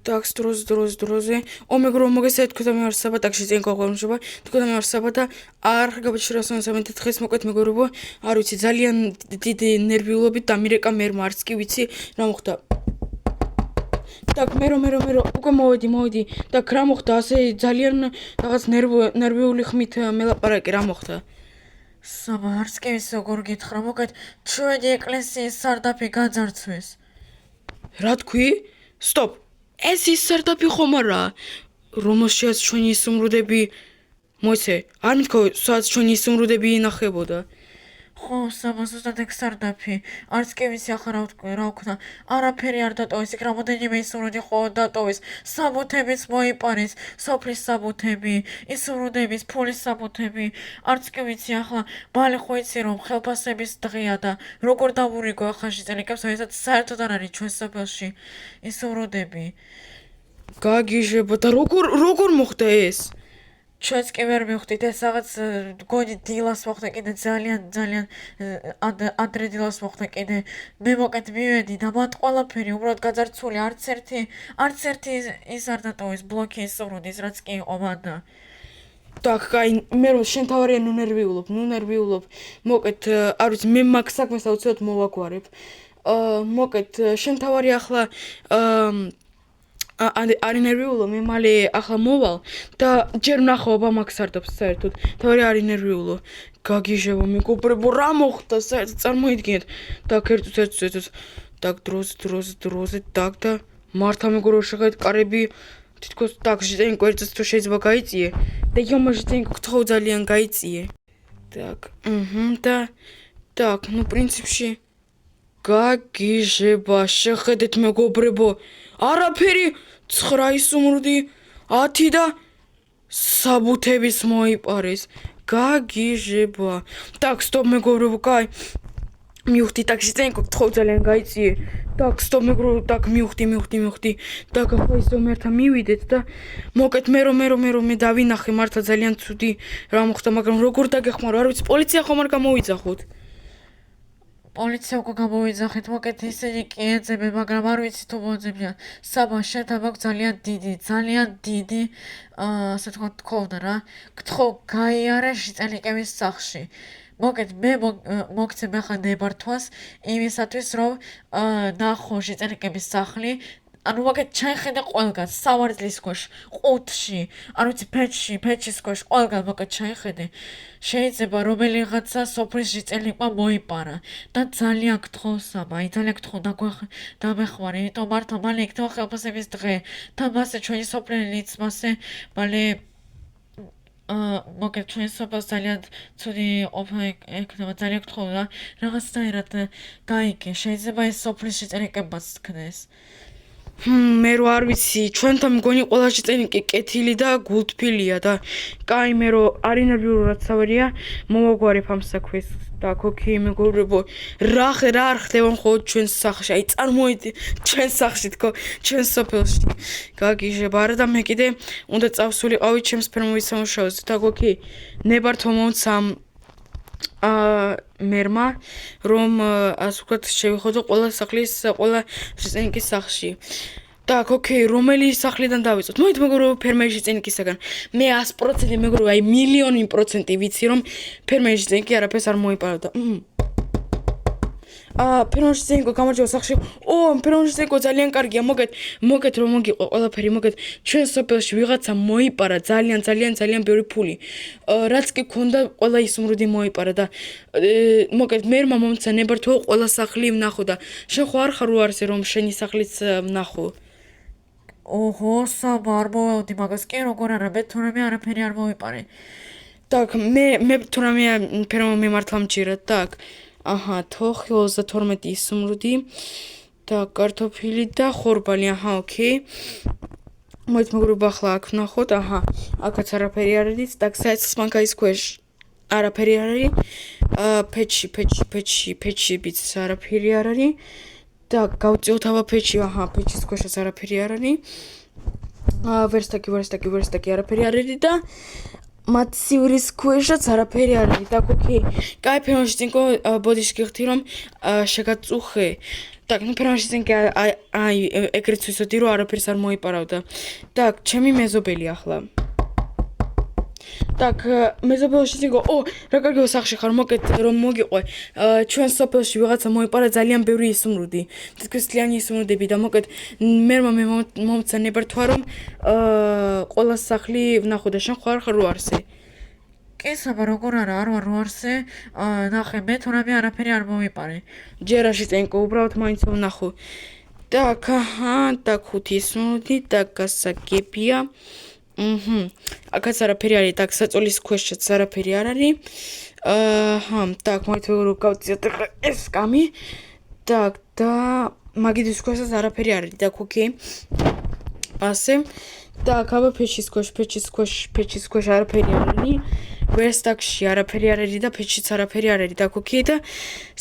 Так, დროზე. ომეგრო მოგესა თქვა მე არსაბა ტაქში წინ გოღორმშობა. თქვა მე არსაბა და არ გაბჭირასონ სამეთე თხეს მოკეთ მეგობრებო. არ ვიცი ძალიან დიდი ნერვიულობით დამირეკა მე მარც კი ვიცი რა მოხდა. Так, მერო უკვე მოვედი. Так, რა მოხდა ასე ძალიან რაღაც ნერვიული ხმით მელაპარაკე რა მოხდა. საბა არც კი ვიცი როგორ გითხრა მოკეთ ჩვენი ეკლესიის სარდაფი გაძარცვეს. რა თქვი? Stop. ეს ის სარდაფი ხომ არა? რომელშიც ჩვენი სუმრუდები მოიცე, არ მithქო, სადაც ჩვენი სუმრუდები ინახებოდა. ხო, საბა ზუსტად ეგ სარდაფი. არც კი ვიცი ახლა რა ვთქვი, რა ვქნა. არაფერი არ დატოვეს, იქ რამოდენიმე სუმრუდი ხო დატოვეს. საბუთებიც მოიპარეს, სოფლის საბუთები, ის სუმრუდების ფულის საბუთები. არც კი ვიცი ახლა, მალე ხო იცი რომ ხელფასების დღეა და როგორ დავურიგო ახლა შიწელიკებს, რასაც საერთოდ არ არის ჩვენ სოფელში ის სუმრუდები. გაგიჟება და როგორ მოხდა ეს? ჩვენც კი ვერ მივხვდით ეს რაღაც გონი დილას მოხდა კიდე ძალიან ადრე დილას მოხდა კიდე მე მოკეთ მივედი და მათ ყველაფერი უბრალოდ გაძარცვული არც ერთი ის არ დატოვეს ბლოკი ის სურუდის რაც კი იყო მანდა. Так, კაი, მე რომ შენ თავარია ნუ ნერვიულობ. მოკეთ, არ ვიცი, მე მაგ საქმეს აუცილებლად მოვაგვარებ. მოკეთ, შენ თავარია ახლა არის ნერვიულო, მე მალე ახლა მოვალ და ჯერ ვნახავ მაგ სარდაფს საერთოდ. თავარი არის ნერვიულო. გაგიჟება მეგობრებო, რა მოხდა საერთოდ წარმოიდგინეთ. Так, ერთუց. Так, დროზე, так და მართა მეგობრებო, შეხედეთ კარები თითქოს так, შენ კვერცხს თუ შეიძლება გაიწიე. და იომაში წინ გთხოვ ძალიან გაიწიე. Так, და так, ну, პრინციპში გაგიჟება, შეხედეთ მეგობრებო. არაფერი 9 სუმრუდი 10 და საბუთების მოიპარეს. გაგიჟება. Так, stop მეგობრებო, კაი. მივხვდი, так, შენ გთხოვ ძალიან გაიწიე. Так, stop მეგობრებო, так, მივხვდი. Так, ახლა ისე მერთა მივიდეთ და მოკეთ მე დავინახე მართლა ძალიან ცუდი რა მოხდა, მაგრამ როგორ დაგეხმარო, არ ვიცი, პოლიცია ხომ არ გამოვიძახოთ. პოლიცია უკვე გამოვიძახეთ, მოკეთ ისინი კი ეძებენ, მაგრამ არ ვიცი თუ მოძებნიან. საბა შენთან მაქვს ძალიან დიდი ასე თქვა თქოვნა რა. გთხოვ გაიარე შიწელიკების სახლში. მოკეთ მე მოგცემ ახლა ნებართვას იმისათვის რომ ნახო შიწელიკების სახლი. ანუ მოგეთ ჩაიხედე ყველგან სავარძლის ქვეშ, ყუთში, არ ვიცი ფეჩის ქვეშ, ყველგან მოგეთ ჩაიხედე. შეიძლება რომელიღაცა სოფლის შიწელიკმა მოიპარა და ძალიან გთხოვ საბა, ძალიან გთხოვ დამეხმარე, იმიტომ მართლა მალე იქნება ხელფასების დღე და მასე ჩვენი სოფლელიც მასე მალე მოგეთ ჩვენი სოფელს ძალიან ცუდი ყოფნა ექნება, ძალიან გთხოვ რა რაღაცნაირად გაიგე, შეიძლება ეს სოფლის შიწელიკებმაც თქნეს. მე რო არ ვიცი, ჩვენთან მგონი ყველა შიწელიკი კეთილი და გულთბილია და კაი მე რო არის ნერვიულად სავარია, მოვაგვარებ ამ საქმეს. Так, окей, მეგობრებო, რა არ ხდება მხოლოდ ჩვენს სახლში, აი წარმოიდი ჩვენს სახლში თქო, ჩვენს სოფელში. გაგიჟება, არა და მე კიდე უნდა წავსულიყავი ჩემს ფერმოვის სამუშაოზე. Так, окей, ნებართვა მომცამ მერმა რომ ასე ვთქვათ შევიხოდო ყველა შიწელიკის სახლში. Так, окей, რომელი სახლიდან დავიწყოთ? მოვით მეგობრებო ფერმერის შიწელიკისაგან. მე 100% მეგობრებო, აი 1,000,000% ვიცი რომ ფერმერის შიწელიკი არაფერს არ მოიპარდა. ფერმერის შიწელიკო გამარჯობა სახლში. ფერმერის შიწელიკო ძალიან კარგია, მოგეთ რომ მოგიყო ყველაფერი, მოგეთ ჩვენ სოფელში ვიღაცა მოიპარა ძალიან ბევრი ფული. რაც კი ქონდა ყველა ის სუმრუდი მოიპარა და მოგეთ მერმა მომცა ნებართვა ყველა სახლი ვნახო და შენ ხო არ ხარ უარსე რომ შენი სახლიც ვნახო. ოჰო, საბა არ მოვედი მაგას კი როგორ არა, მე თურმე არაფერი არ მოვიპარე. Так, მე თურმე ფერმა მემართლა მჭირა, так. აჰა, 12 სუმრუდი და კარტოფილი და ხორბალი, აჰა, окей. მოვით მეგობრებო, ახლა აქ ვნახოთ, აჰა, აქაც არაფერი არ არის, так, საერთოდ მანქანის ქვეშ არაფერი არ არის. ფეჩში ბიც არაფერი არ არის. და გავწიოთ აბა ფეჩი, აჰა, ფეჩის ქვეშაც არაფერი არ არის. ვერստაკი არაფერი არ არის და მაცივრის ქვეშაც არაფერი არ არის. Так, окей. კაი ფერმაში წინკო ბოდიში გიხდი რომ შეგაწუხე. Так, ну перший წინ კი აი ეგრეც ვიცოდი რომ არაფერს არ მოიპარავდა. Так, ჩემი მეზობელი ახლა. Так, მეზობელში წიგო, რა კარგი სახში ხარ, მოკეთ რომ მოგიყვე. ჩვენ სოფელში ვიღაცა მოიპარა ძალიან ბევრი ისუმრუდი. თითქოს ძალიან ისუმრუდები და მოკეთ მე მომცა ნებართვა რომ ყველა სახლი ვნახო და შენ ხარ რუარსე. კი საბა როგორ არა არ ვარ რუარსე ნახე მე თუნდაც არაფერი არ მომიპარე ჯერაში წენკო უბრალოდ მაინც ვნახო. Так, так, ხუთი ისუმრუდი, так, გასაგებია. აქაც არაფერი არის, так, საწოლის ქვეშაც არაფერი არ არის. так, მოით როგორ გავწიოთ ეს კამი. так, და მაგიდის ქვეშაც არაფერი არ არის, так, ოკეი. ასე. так, აბა ფეჩის ქვეშ არაფერი არ არის. ვერსტაკში არაფერი არ არის და ფეჩიც არაფერი არ არის, так, ოკეი და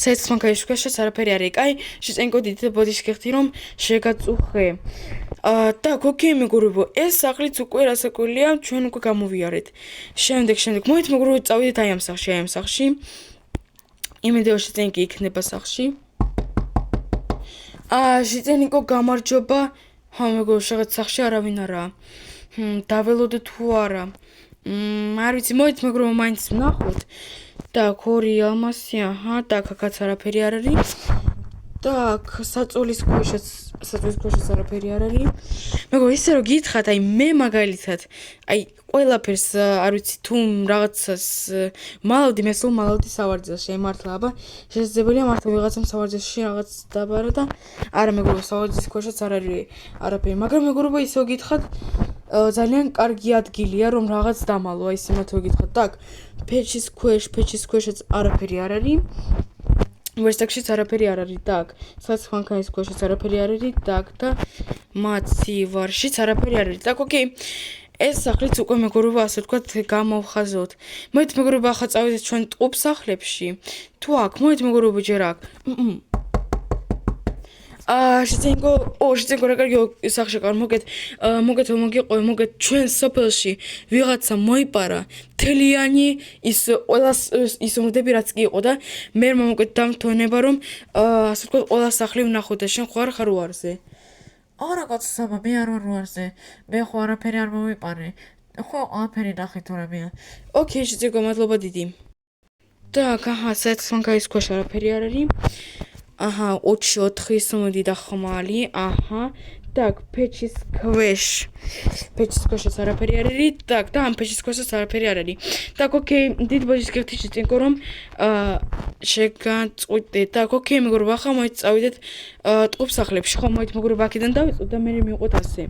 საერთოდ მაგაის ქვეშაც არაფერი არ არის. კაი, შეწენკო დიდ ბოდიშ გიხდი რომ შეგაწუხე. так, ოკეი მეგობრებო, ეს სახლიც უკვე რასაკვირველია, ჩვენ უკვე გამოვიარეთ. შემდეგ მოით მეგობრებო, წავიდეთ აი ამ სახლში. იმედია შეწენკი იქნება სახლში. შეწენიკო გამარჯობა. მეგობრებო, შეგაც სახლში არავინ არაა. დაველოდე თუ არა. არ ვიცი, მოით მეგობრებო, მაინც ვნახოთ. так, ორი ალმასი, так, აქაც არაფერი არ არის. так, საწოლის ქვეშაც არაფერი არ არის. მეგობრებო, ისე რომ გითხრათ, აი მე მაგალითად, აი ყველაფერს არ ვიცი თუ რაღაცას მალავდი, მე სულ მალავდი სავარძელში, აი მართლა აბა, შესაძლებელია მართლა ვიღაცამ სავარძელში რაღაც დაბარა და არა მეგობრებო, სავარძლის ქვეშაც არ არის არაფერი, მაგრამ მეგობრებო, ისე გითხრათ, ძალიან კარგი ადგილია რომ რაღაც დამალო, აი ისე მათ გითხრათ. так, ფეჩის ქვეშაც არაფერი არ არის. ვერსტაკშიც არაფერი არ არის, так, საცხვანქანის ქვეშაც არაფერი არ არის, так, და მაცივარშიც არაფერი არ არის. так, ოკეი. ეს სახლიც უკვე მეგობრებო, ასე ვთქვათ, გამოვხაზოთ. მოით მეგობრებო, ახლა წავიდეთ ჩვენ ტყუპ სახლებში. თუ აქ, მოით მეგობრებო, ჯერ აქ. შეწენკო რა კარგი სახლში ყარ, მოგეთ ჩვენ სოფელში ვიღაცა მოიპარა თელიანი ის ყველა ისუმრდები რაც კი იყო და მე მოგეთ დამთონება რომ ასე ვთქვათ ყველა სახლი ვნახო და შენ ხარ უარზე. არა კაცო საბა მე არ ვარ რუარზე მე ხო არაფერი არ მომიპარე ხო ყველაფერი ნახე თორემია ოკეი, შეწენკო მადლობა დიდი. так, საერთოდ მანქანის ქვეშ არაფერი არ არის. 24 სუნოდი და ხმალი, так, ფეჩის ქვეშაც არაფერი არ არის, так, და ამ ფეჩის ქვეშაც არაფერი არ არის. так, ოკეი, დიდ ბოდიშს გიხდი შეწენკო რომ შეგაწყვიტე. так, ოკეი, მეგობრებო, ახლა მოით წავიდეთ ტყუპ სახლებში. ხო, მოით მეგობრებო, აქედან დავიწყოთ და მე მივყვეთ ასე.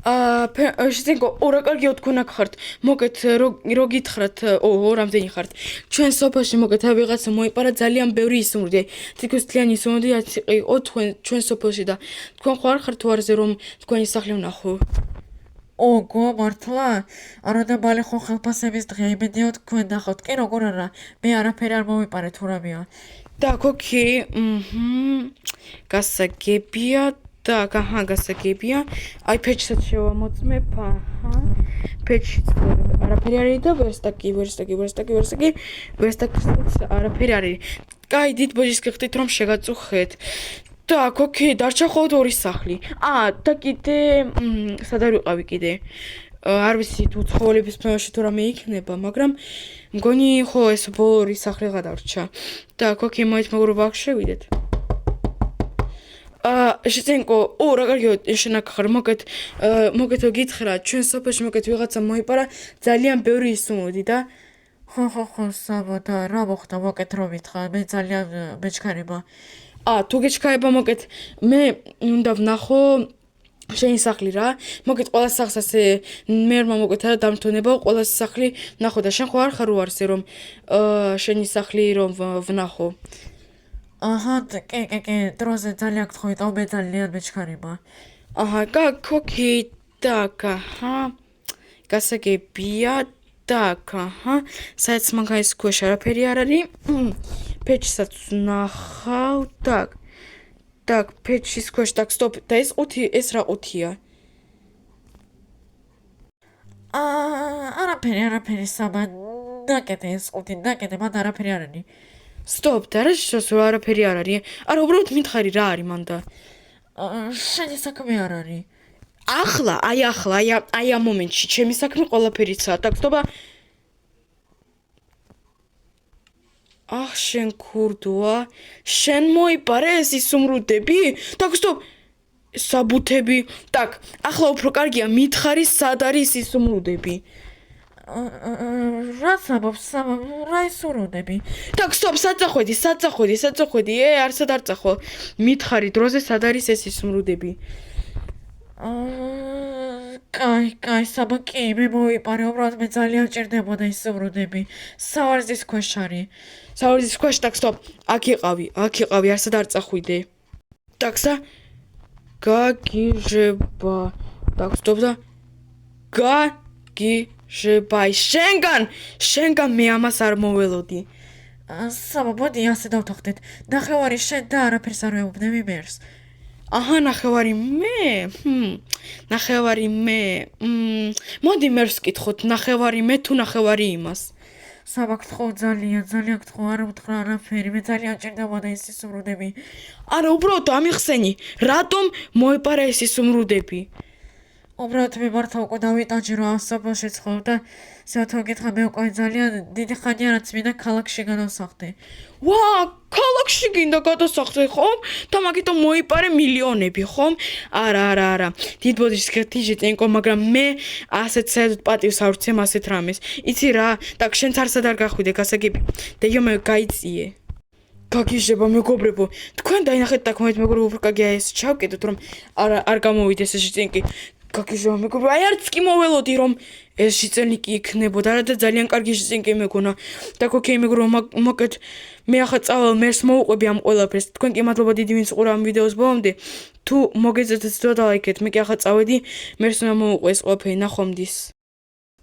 შეწენკო, რა კარგია თქვენ აქ ხართ. მოგეთ რო გითხრათ, რამდენი ხართ. ჩვენ სოფელში მოგეთ ვიღაცა მოიპარა ძალიან ბევრი ისუმრდი. თითქოს მთლიანი ისუმრდი იყო ჩვენ სოფელში და თქვენ ხართ უარზე რომ თქვენი სახლი ვნახო. გო მართლა არა და მალე ხო ხელფასების დღე იმედია თქვენ ნახავთ კი როგორ არა მე არაფერი არ მომიპარე თურამია так, ოკეი, გასაგებია. так, გასაგებია. აი ფეჩსაც შევამოწმებ, ფეჩიც არაფერი არის და ვერსტაკიც არაფერი არის. კაი, დიდ ბოჯის გიხდით რომ შეგაწუხეთ. так, ოკეი, დარჩა მხოლოდ ორი სახლი. და კიდე სად არ ვიყავი კიდე? არ ვიცი თუ ცხოველების ფენოში თუ რამე იქნება, მაგრამ მგონი ხო ეს ბოლო ორი სახლი გადარჩა. так, ოკეი, მოით მეგობრებო, აქ შევიდეთ. შეწენკო, რა კარგია შენ აქ ხარ, მოგეთ გითხრა, ჩვენ სოფელში მოგეთ ვიღაცა მოიპარა ძალიან ბევრი ისუმრდი და ხო საბა და რა მოხდა მოკეთ რომ ვითხრა მე ძალიან მეჩქარება თუ გეჩქარება მოკეთ მე უნდა ვნახო შენი სახლი რა მოგეთ ყველა სახლს ასე მე მოგეთ რა დამთონება ყველა სახლი ვნახო და შენ ხო არ ხარ უარსე რომ შენი სახლი რომ ვნახო კი, დროზე ძალიან გთხოვით, მე ძალიან მეჩქარება. ოკეი, так, გასაგებია, так, საერთოდ მანქანის ქვეშ არაფერი არ არის. ფეჩსაც ვნახავ, так, ფეჩის ქვეშ, так, სტოპ, და ეს რა ყუთია? არაფერი საბა, დაკეთე ეს ყუთი, დაკეთე, მან არაფერი არ არის. სტოპ და რა შეს რა არაფერი არ არის არა უბრალოდ მითხარი რა არის მანდა შენი საქმე არ არის ახლა აი ამ მომენტში ჩემი საქმე ყველაფერიცაა так სტოპა შენ ქურდოა შენ მოიპარე ეს ისუმრუდები так stoп საბუთები так ახლა უფრო კარგია მითხარი სად არის ისუმრუდები რა საბობს რა ისურუდები так stoп სად წახვედი არსად არ წახვალ მითხარი დროზე სად არის ეს ისუმრუდები კაი საბა კი მე მოიპარე უბრალოდ მე ძალიან ჭირდებოდა ისურუდები სავარძის ქვეშ არის სავარძის ქვეშ так stoп აქ იყავი არსად არ წახვიდე такსა გაგიჟება так stoп და გაგიჟება შენგან მე ამას არ მოველოდი საბა მოდი ასე დავთანხმდეთ ნახევარი შენ და არაფერს არ ვეუბნები მერს აჰა ნახევარი მე მოდი მერს კითხოთ ნახევარი მე თუ ნახევარი იმას საბა გთხოვ ძალიან გთხოვ არ უთხრა არაფერი მე ძალიან ჭირდებოდა ეს ისურუდები არა უბრალოდ ამიხსენი რატომ მოეპარა ეს ისუმრუდები უბრალოდ მე მართა უკვე დავიტანჯი რომ ასაბაში ცხოვრ და საერთოდ გითხრა მე უკვე ძალიან დიდი ხანია რაც მინდა ქალაქში გადავსახლდე ვა ქალაქში გინდა გადასახლდე ხომ და მაგიტომ მოიპარე მილიონები ხომ არა დიდ ბოდიშკეთი ტენკო მაგრამ მე ასეთ საერთოდ პატივს არ ვცემ ასეთ რამეს იცი რა так შენც არსად არ გახვიდე გასაგები დეიო მე გაიწიე გაგიჟება მეგობრებო თქვენ დაინახეთ так მეგობრებო უფრო კარგია ეს ჩავკიდოთ რომ არ გამოვიდეს ეს ტენკი გაგიჟება მეგობრებო აი არც კი მოველოდი რომ ეს შიწენი კი იქნებოდა რა და ძალიან კარგი შიწენი მეგონა და ოკეი მეგობრებო მოკეთ მე ახლა წავალ მერს მოუყვები ამ ყველაფერს თქვენ კი მადლობა დიდი ვინც უყურა ამ ვიდეოს ბოლომდე თუ მოგეძებთ და ლაიქეთ მე კი ახლა წავედი მერს უნდა მოუყვე ეს ყველაფერი ნახვამდის